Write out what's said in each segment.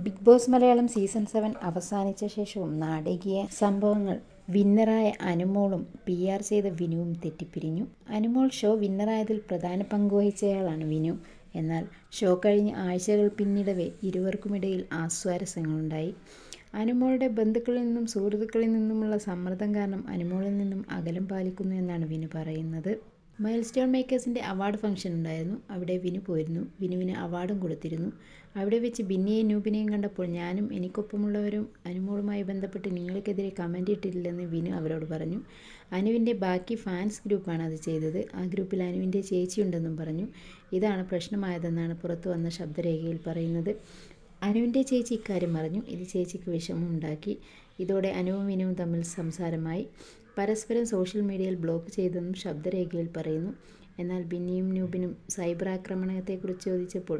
Big boss Malayalam season 7 അവസാനിച്ച ശേഷവും നാടകീയ സംഭവങ്ങൾ. വിന്നറായ അനുമോളും PR ചെയ്ത വിനുവും തെറ്റിപ്പിരിഞ്ഞു. അനുമോൾ ഷോ വിന്നറായതിൽ പ്രധാന പങ്കുവഹിച്ചയാളാണ് വിനു. എന്നാൽ ഷോ കഴിഞ്ഞ് ആഴ്ചകൾ പിന്നിടവേ ഇരുവർക്കുമിടയിൽ അസ്വാരസ്യങ്ങളുണ്ടായി. അനുമോളുടെ ബന്ധുക്കളിൽ നിന്നും സുഹൃത്തുക്കളിൽ നിന്നുമുള്ള സമ്മർദ്ദം കാരണം അനുമോളിൽ നിന്നും അകലം പാലിക്കുന്നു എന്നാണ് വിനു പറയുന്നത്. മൈൽ സ്റ്റോൺ മേക്കേഴ്സിൻ്റെ അവാർഡ് ഫംഗ്ഷൻ ഉണ്ടായിരുന്നു. അവിടെ വിനു പോയിരുന്നു. വിനുവിന് അവാർഡും കൊടുത്തിരുന്നു. അവിടെ വെച്ച് ബിന്നിയെയും നൂബിനെയും കണ്ടപ്പോൾ ഞാനും എനിക്കൊപ്പമുള്ളവരും അനുമോളുമായി ബന്ധപ്പെട്ട് നിങ്ങൾക്കെതിരെ കമൻ്റ് ഇട്ടിട്ടില്ലെന്ന് വിനു അവരോട് പറഞ്ഞു. അനുവിൻ്റെ ബാക്കി ഫാൻസ് ഗ്രൂപ്പാണ് അത് ചെയ്തത്. ആ ഗ്രൂപ്പിൽ അനുവിൻ്റെ ചേച്ചിയുണ്ടെന്നും പറഞ്ഞു. ഇതാണ് പ്രശ്നമായതെന്നാണ് പുറത്തു വന്ന ശബ്ദരേഖയിൽ പറയുന്നത്. അനുവിൻ്റെ ചേച്ചി ഇക്കാര്യം പറഞ്ഞു. ഇത് ചേച്ചിക്ക് വിഷമമുണ്ടാക്കി. ഇതോടെ അനുവും വിനുവും തമ്മിൽ സംസാരമായി. പരസ്പരം സോഷ്യൽ മീഡിയയിൽ ബ്ലോക്ക് ചെയ്തെന്നും ശബ്ദരേഖയിൽ പറയുന്നു. എന്നാൽ ബിന്നിയും നൂബിനും സൈബർ ആക്രമണത്തെക്കുറിച്ച് ചോദിച്ചപ്പോൾ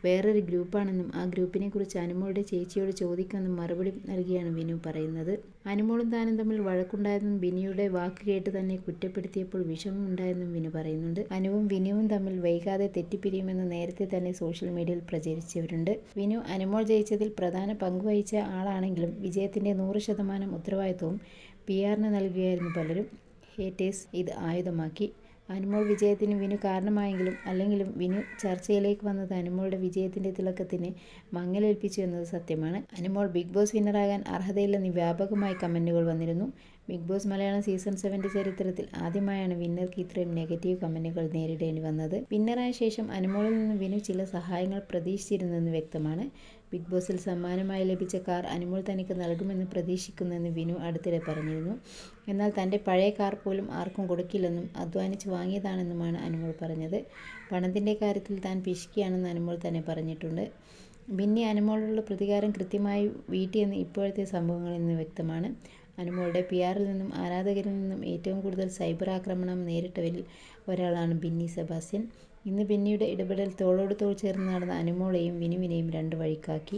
വേറൊരു ഗ്രൂപ്പാണെന്നും ആ ഗ്രൂപ്പിനെക്കുറിച്ച് അനുമോളുടെ ചേച്ചിയോട് ചോദിക്കുമെന്നും മറുപടി നൽകിയാണ് വിനു പറയുന്നത്. അനുമോളും താനും തമ്മിൽ വഴക്കുണ്ടായെന്നും ബിന്നിയുടെ വാക്ക് കേട്ട് തന്നെ കുറ്റപ്പെടുത്തിയപ്പോൾ വിഷമമുണ്ടായെന്നും വിനു പറയുന്നുണ്ട്. അനുവും വിനുവും തമ്മിൽ വൈകാതെ തെറ്റിപ്പിരിയുമെന്ന് നേരത്തെ തന്നെ സോഷ്യൽ മീഡിയയിൽ പ്രചരിച്ചവരുണ്ട്. വിനു അനുമോൾ ജയിച്ചതിൽ പ്രധാന പങ്കുവഹിച്ച ആളാണെങ്കിലും വിജയത്തിൻ്റെ 100% ഉത്തരവാദിത്വവും PR-ന് നൽകുകയായിരുന്നു പലരും. ഹേറ്റേഴ്സ് ഇത് ആയുധമാക്കി. അനുമോൾ വിജയത്തിന് വിനു കാരണമായെങ്കിലും അല്ലെങ്കിലും വിനു ചർച്ചയിലേക്ക് വന്നത് അനുമോളുടെ വിജയത്തിൻ്റെ തിളക്കത്തിന് മങ്ങലേൽപ്പിച്ചു എന്നത് സത്യമാണ്. അനുമോൾ ബിഗ് ബോസ് വിന്നറാകാൻ അർഹതയില്ലെന്ന് വ്യാപകമായി കമൻറ്റുകൾ വന്നിരുന്നു. ബിഗ് ബോസ് മലയാളം സീസൺ 7 ചരിത്രത്തിൽ ആദ്യമായാണ് വിന്നർക്ക് ഇത്രയും നെഗറ്റീവ് കമൻറ്റുകൾ നേരിടേണ്ടി വന്നത്. വിന്നറായ ശേഷം അനുമോളിൽ നിന്ന് വിനു ചില സഹായങ്ങൾ പ്രതീക്ഷിച്ചിരുന്നെന്ന് വ്യക്തമാണ്. ബിഗ് ബോസിൽ സമ്മാനമായി ലഭിച്ച കാർ അനുമോൾ തനിക്ക് നൽകുമെന്ന് പ്രതീക്ഷിക്കുന്നെന്ന് വിനു അടുത്തിടെ പറഞ്ഞിരുന്നു. എന്നാൽ തൻ്റെ പഴയ കാർ പോലും ആർക്കും കൊടുക്കില്ലെന്നും അധ്വാനിച്ച് വാങ്ങിയതാണെന്നുമാണ് അനുമോൾ പറഞ്ഞത്. പണത്തിൻ്റെ കാര്യത്തിൽ താൻ പിശുക്കിയാണെന്ന് അനുമോൾ തന്നെ പറഞ്ഞിട്ടുണ്ട്. ബിന്നി അനുമോളോടുള്ള പ്രതികാരം കൃത്യമായി വീട്ടിയെന്ന് ഇപ്പോഴത്തെ സംഭവങ്ങളിൽ നിന്ന് വ്യക്തമാണ്. അനുമോളുടെ PR-ൽ നിന്നും ആരാധകരിൽ നിന്നും ഏറ്റവും കൂടുതൽ സൈബർ ആക്രമണം നേരിട്ടവരിൽ ഒരാളാണ് ബിന്നി സെബാസ്റ്റ്യൻ. ഇന്ന് ബിന്നിയുടെ ഇടപെടൽ തോളോട് തോൾ ചേർന്ന് നടന്ന അനുമോളെയും വിനുവിനെയും രണ്ട് വഴിക്കാക്കി.